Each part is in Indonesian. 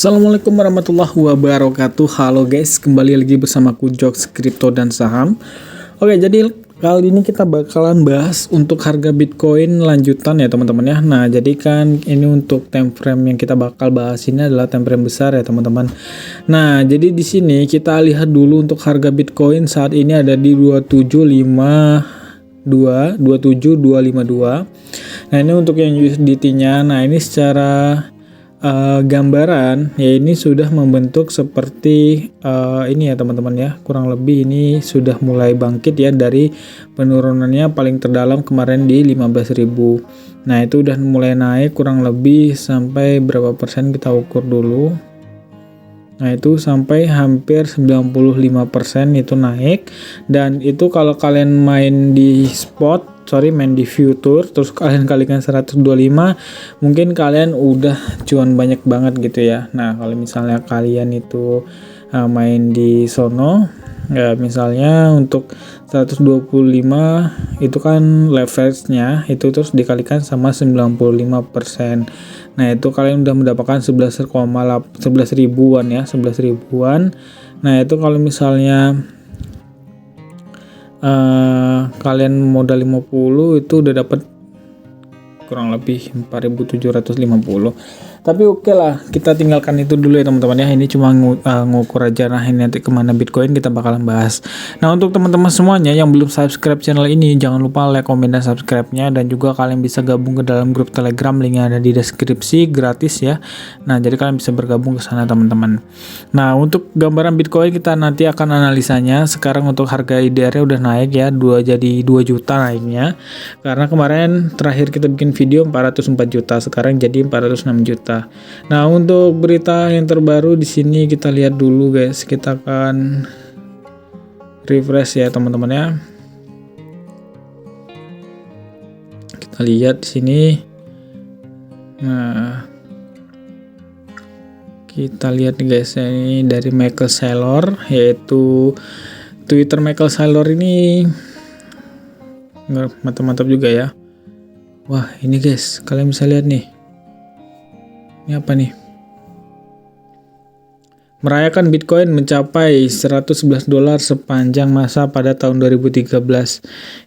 Assalamualaikum warahmatullahi wabarakatuh. Halo guys, kembali lagi bersamaku Jokes Kripto dan Saham. Oke, jadi kali ini kita bakalan bahas untuk harga Bitcoin lanjutan ya teman-teman ya. Nah, jadi kan ini untuk time frame yang kita bakal bahas ini adalah time frame besar ya teman-teman. Nah, jadi di sini kita lihat dulu untuk harga Bitcoin saat ini ada di 27252. Nah, ini untuk yang USDT-nya. Nah, ini secara gambaran ya ini sudah membentuk seperti ini ya teman-teman ya, kurang lebih ini sudah mulai bangkit ya dari penurunannya paling terdalam kemarin di 15.000. Nah, itu udah mulai naik kurang lebih sampai berapa persen kita ukur dulu. Nah, itu sampai hampir 95% itu naik, dan itu kalau kalian main di future terus kalian kalikan 125, mungkin kalian udah cuan banyak banget gitu ya. Nah, kalau misalnya kalian itu main di sono ya, misalnya untuk 125 itu kan leverage-nya itu terus dikalikan sama 95%. Nah, itu kalian udah mendapatkan 11 ribuan ya, 11 ribuan. Nah, itu kalau misalnya kalian modal 50 itu udah dapat kurang lebih 4.750. Tapi oke lah, kita tinggalkan itu dulu ya teman-teman ya. Ini cuma ngukur aja. Nah, ini nanti kemana Bitcoin kita bakalan bahas. Nah, untuk teman-teman semuanya yang belum subscribe channel ini, jangan lupa like, komen, dan subscribe-nya. Dan juga kalian bisa gabung ke dalam grup Telegram, linknya ada di deskripsi, gratis ya. Nah, jadi kalian bisa bergabung ke sana teman-teman. Nah, untuk gambaran Bitcoin kita nanti akan analisanya. Sekarang untuk harga IDR-nya udah naik ya, jadi 2 juta naiknya. Karena kemarin terakhir kita bikin video 404 juta, sekarang jadi 406 juta. Nah, untuk berita yang terbaru di sini kita lihat dulu guys. Kita akan refresh ya teman-teman ya. Kita lihat di sini. Nah, kita lihat nih guys, ini dari Michael Saylor, yaitu Twitter Michael Saylor ini mantap-mantap juga ya. Wah, ini guys, kalian bisa lihat nih. Ini apa nih? Merayakan Bitcoin mencapai $111 sepanjang masa pada tahun 2013.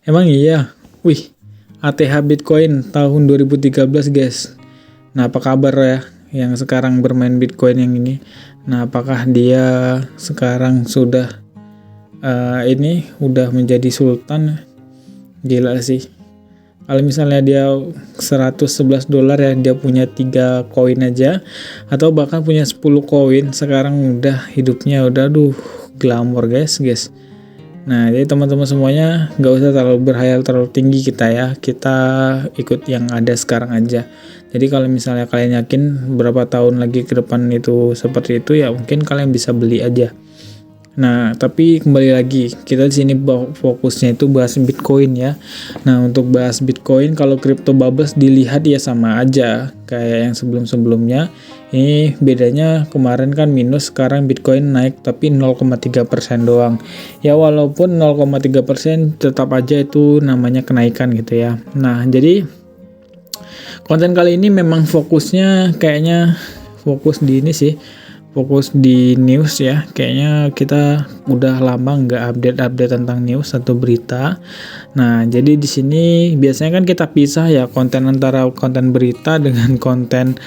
Emang iya? Wih, ATH Bitcoin tahun 2013 guys. Nah, apa kabar ya yang sekarang bermain Bitcoin yang ini? Nah, apakah dia sekarang sudah udah menjadi sultan? Gila sih. Kalau misalnya dia $111 ya, dia punya 3 koin aja atau bahkan punya 10 koin, sekarang udah hidupnya udah glamor guys. Nah, jadi teman-teman semuanya nggak usah terlalu berhayal terlalu tinggi kita ya, kita ikut yang ada sekarang aja. Jadi kalau misalnya kalian yakin berapa tahun lagi ke depan itu seperti itu ya, mungkin kalian bisa beli aja. Nah, tapi kembali lagi, kita di sini fokusnya itu bahas Bitcoin ya. Nah, untuk bahas Bitcoin, kalau crypto bubbles dilihat ya sama aja kayak yang sebelum-sebelumnya. Ini bedanya kemarin kan minus, sekarang Bitcoin naik tapi 0,3% doang. Ya, walaupun 0,3% tetap aja itu namanya kenaikan gitu ya. Nah, jadi konten kali ini memang fokusnya kayaknya fokus di ini sih. Fokus di news ya, kayaknya kita udah lama nggak update tentang news atau berita. Nah, jadi di sini biasanya kan kita pisah ya konten antara konten berita dengan konten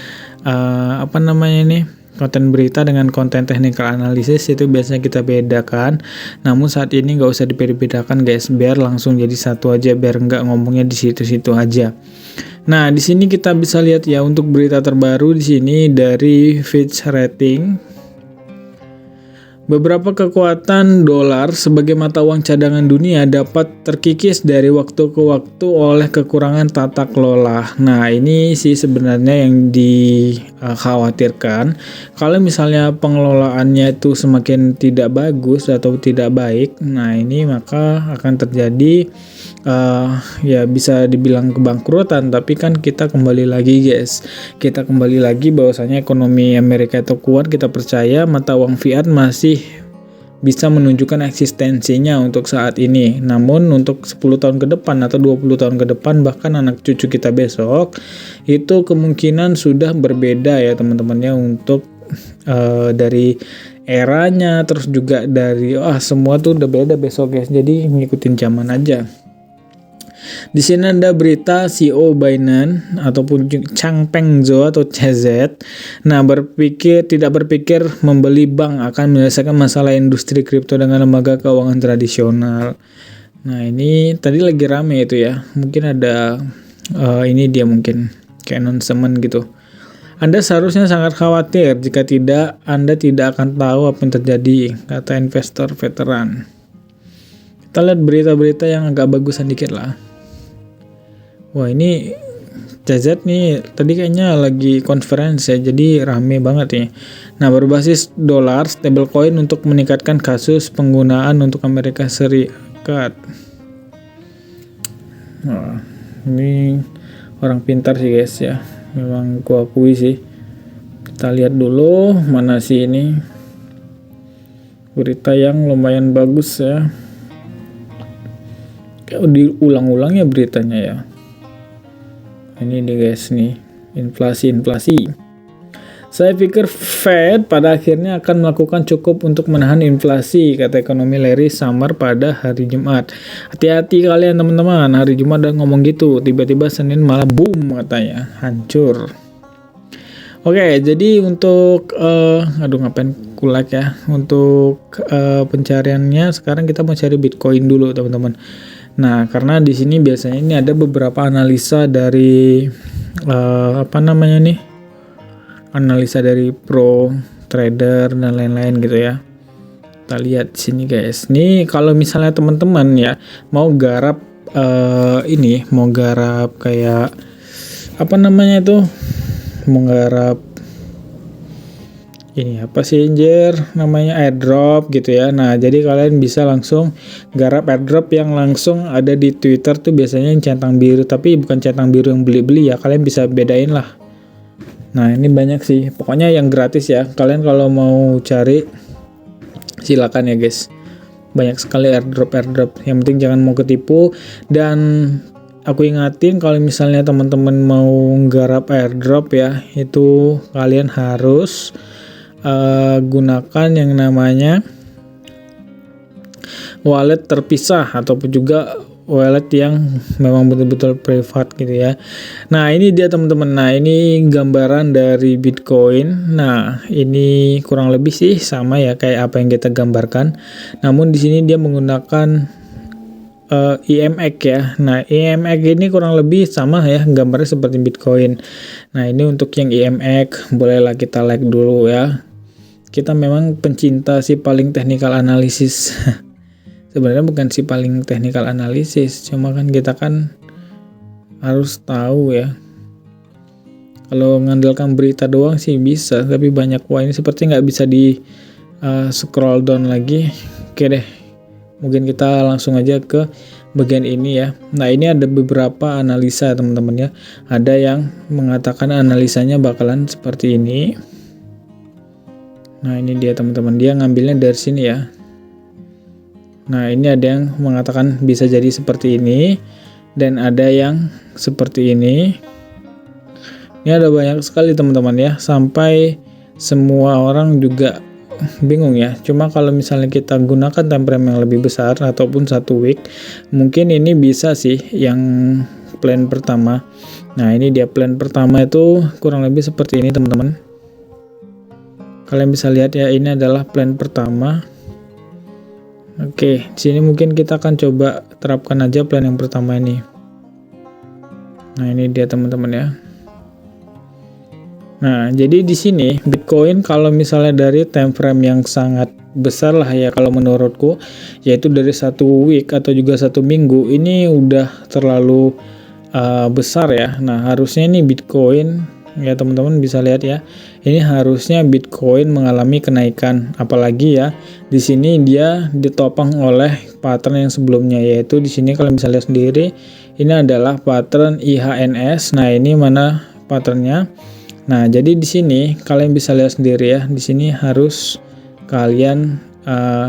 konten berita dengan konten technical analysis itu biasanya kita bedakan. Namun saat ini nggak usah dibedakan guys, biar langsung jadi satu aja, biar nggak ngomongnya di situ-situ aja. Nah, di sini kita bisa lihat ya untuk berita terbaru di sini dari Fitch Rating. Beberapa kekuatan dolar sebagai mata uang cadangan dunia dapat terkikis dari waktu ke waktu oleh kekurangan tata kelola. Nah, ini sih sebenarnya yang dikhawatirkan. Kalau misalnya pengelolaannya itu semakin tidak bagus atau tidak baik, nah ini maka akan terjadi ya bisa dibilang kebangkrutan. Tapi kan kita kembali lagi guys, kita kembali lagi bahwasanya ekonomi Amerika itu kuat, kita percaya mata uang fiat masih bisa menunjukkan eksistensinya untuk saat ini. Namun untuk 10 tahun ke depan atau 20 tahun ke depan, bahkan anak cucu kita besok, itu kemungkinan sudah berbeda ya teman-temannya untuk dari eranya, terus juga dari semua tuh udah beda besok guys. Jadi ngikutin zaman aja. Di sini ada berita CEO Binance ataupun Changpeng Zhou atau CZ. Nah, tidak berpikir membeli bank akan menyelesaikan masalah industri kripto dengan lembaga keuangan tradisional. Nah, ini tadi lagi rame itu ya. Mungkin ada ini dia mungkin kayak announcement gitu. Anda seharusnya sangat khawatir, jika tidak, Anda tidak akan tahu apa yang terjadi, kata investor veteran. Kita lihat berita-berita yang agak bagusan dikit lah. Wah, ini CZ nih tadi kayaknya lagi conference ya, jadi rame banget nih. Nah, berbasis dolar stablecoin untuk meningkatkan kasus penggunaan untuk Amerika Serikat. Wah, ini orang pintar sih guys ya. Memang gua akui sih. Kita lihat dulu mana sih ini berita yang lumayan bagus ya. Kayak diulang-ulang ya beritanya ya. Ini nih guys nih, inflasi. Saya pikir Fed pada akhirnya akan melakukan cukup untuk menahan inflasi, kata ekonomi Larry Summers pada hari Jumat. Hati-hati kalian teman-teman, hari Jumat udah ngomong gitu, tiba-tiba Senin malah boom katanya, hancur. Oke, jadi untuk ngapain kulak ya. Untuk pencariannya sekarang kita mau cari Bitcoin dulu teman-teman. Nah, karena di sini biasanya ini ada beberapa analisa dari analisa dari pro trader dan lain-lain gitu ya. Kita lihat sini guys. Nih kalau misalnya teman-teman ya mau garap mau garap kayak menggarap ini apa sih namanya airdrop gitu ya. Nah, jadi kalian bisa langsung garap airdrop yang langsung ada di Twitter tuh biasanya yang centang biru, tapi bukan centang biru yang beli-beli ya. Kalian bisa bedain lah. Nah, ini banyak sih. Pokoknya yang gratis ya. Kalian kalau mau cari silakan ya guys. Banyak sekali airdrop. Yang penting jangan mau ketipu. Dan aku ingatin kalau misalnya teman-teman mau garap airdrop ya, itu kalian harus gunakan yang namanya wallet terpisah ataupun juga wallet yang memang betul-betul private gitu ya. Nah, ini dia teman-teman. Nah, ini gambaran dari Bitcoin. Nah, ini kurang lebih sih sama ya kayak apa yang kita gambarkan. Namun di sini dia menggunakan IMX ya. Nah, IMX ini kurang lebih sama ya gambarnya seperti Bitcoin. Nah, ini untuk yang IMX bolehlah kita like dulu ya. Kita memang pencinta si paling technical analisis. Sebenarnya bukan si paling technical analisis, cuma kan kita kan harus tahu ya. Kalau mengandalkan berita doang sih bisa, tapi banyak ini seperti nggak bisa di scroll down lagi. Oke deh, mungkin kita langsung aja ke bagian ini ya. Nah, ini ada beberapa analisa teman-teman ya. Ada yang mengatakan analisanya bakalan seperti ini. Nah, ini dia teman-teman, dia ngambilnya dari sini ya. Nah, ini ada yang mengatakan bisa jadi seperti ini dan ada yang seperti ini. Ini ada banyak sekali teman-teman ya, sampai semua orang juga bingung ya. Cuma kalau misalnya kita gunakan time frame yang lebih besar ataupun 1 week, mungkin ini bisa sih yang plan pertama. Nah, ini dia plan pertama itu kurang lebih seperti ini teman-teman. Kalian bisa lihat ya, ini adalah plan pertama. Oke, di sini mungkin kita akan coba terapkan aja plan yang pertama ini. Nah, ini dia teman-teman ya. Nah, jadi di sini Bitcoin kalau misalnya dari time frame yang sangat besar lah ya kalau menurutku, yaitu dari 1 week atau juga 1 minggu, ini udah terlalu besar ya. Nah, harusnya ini Bitcoin ya teman-teman bisa lihat ya. Ini harusnya Bitcoin mengalami kenaikan, apalagi ya di sini dia ditopang oleh pattern yang sebelumnya, yaitu di sini kalian bisa lihat sendiri ini adalah pattern IHNS. Nah, ini mana patternnya? Nah, jadi di sini kalian bisa lihat sendiri ya. Di sini harus kalian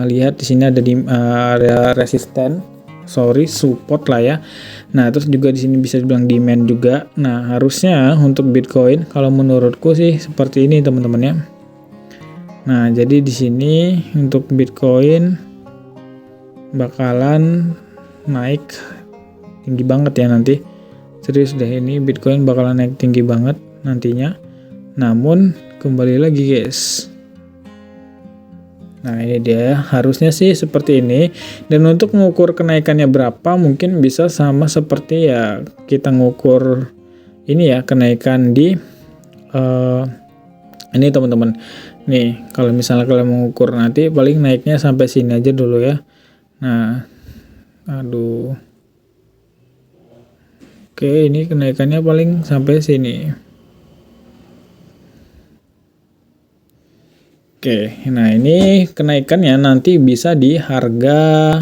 lihat di sini ada area resisten, support lah ya. Nah, terus juga di sini bisa dibilang demand juga. Nah, harusnya untuk Bitcoin kalau menurutku sih seperti ini teman-teman ya. Nah, jadi di sini untuk Bitcoin bakalan naik tinggi banget ya nanti. Serius deh, ini Bitcoin bakalan naik tinggi banget nantinya. Namun kembali lagi guys. Nah, ini dia, harusnya sih seperti ini. Dan untuk mengukur kenaikannya berapa, mungkin bisa sama seperti ya kita ngukur ini ya, kenaikan di ini teman-teman. Nih, kalau misalnya kalian mengukur nanti paling naiknya sampai sini aja dulu ya. Nah, aduh. Oke, ini kenaikannya paling sampai sini. Oke, nah ini kenaikannya nanti bisa di harga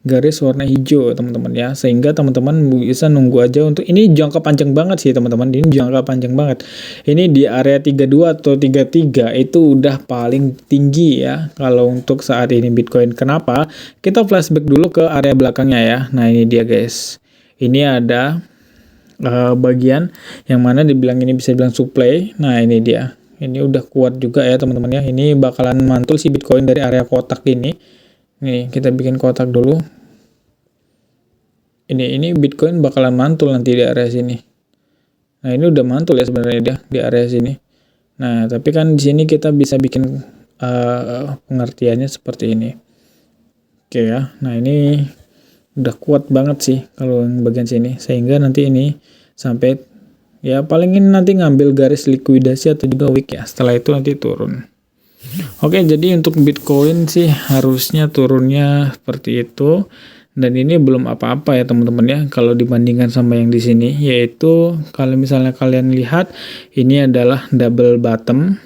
garis warna hijau teman-teman ya, sehingga teman-teman bisa nunggu aja. Untuk ini jangka panjang banget sih teman-teman, ini jangka panjang banget. Ini di area 32 atau 33 itu udah paling tinggi ya kalau untuk saat ini Bitcoin. Kenapa? Kita flashback dulu ke area belakangnya ya. Nah, ini dia guys, ini ada bagian yang mana dibilang ini bisa dibilang supply. Nah, ini dia, ini udah kuat juga ya teman-teman ya. Ini bakalan mantul si Bitcoin dari area kotak ini. Nih, kita bikin kotak dulu. Ini Bitcoin bakalan mantul nanti di area sini. Nah, ini udah mantul ya sebenarnya dia di area sini. Nah, tapi kan di sini kita bisa bikin pengertiannya seperti ini. Oke ya. Nah, ini udah kuat banget sih kalau yang bagian sini, sehingga nanti ini sampai ya paling ini nanti ngambil garis likuidasi atau juga wick ya. Setelah itu nanti turun. Oke, jadi untuk Bitcoin sih harusnya turunnya seperti itu. Dan ini belum apa-apa ya teman-teman ya kalau dibandingkan sama yang di sini, yaitu kalau misalnya kalian lihat ini adalah double bottom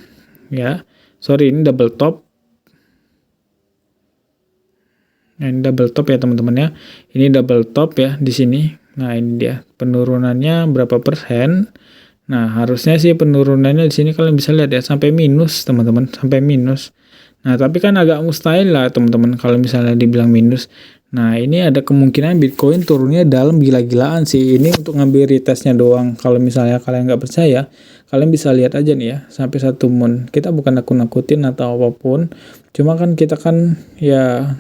ya. Sorry, ini double top. Nah, ini double top ya teman-teman ya. Ini double top ya di sini. Nah, ini dia penurunannya berapa persen. Nah, harusnya sih penurunannya di sini kalian bisa lihat ya sampai minus teman-teman, sampai minus. Nah, tapi kan agak mustahil lah teman-teman kalau misalnya dibilang minus. Nah, ini ada kemungkinan Bitcoin turunnya dalam gila-gilaan sih. Ini untuk ngambil retestnya doang. Kalau misalnya kalian nggak percaya, kalian bisa lihat aja nih ya, sampai 1 mun. Kita bukan nakut-nakutin atau apapun. Cuma kan kita kan ya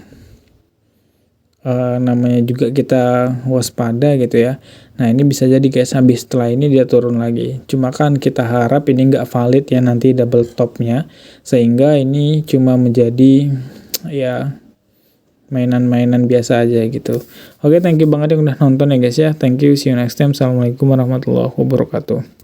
namanya juga kita waspada gitu ya. Nah, ini bisa jadi guys, habis setelah ini dia turun lagi. Cuma kan kita harap ini nggak valid ya nanti double topnya, sehingga ini cuma menjadi ya mainan-mainan biasa aja gitu. Oke, thank you banget yang udah nonton ya guys ya. Thank you, see you next time. Assalamualaikum warahmatullahi wabarakatuh.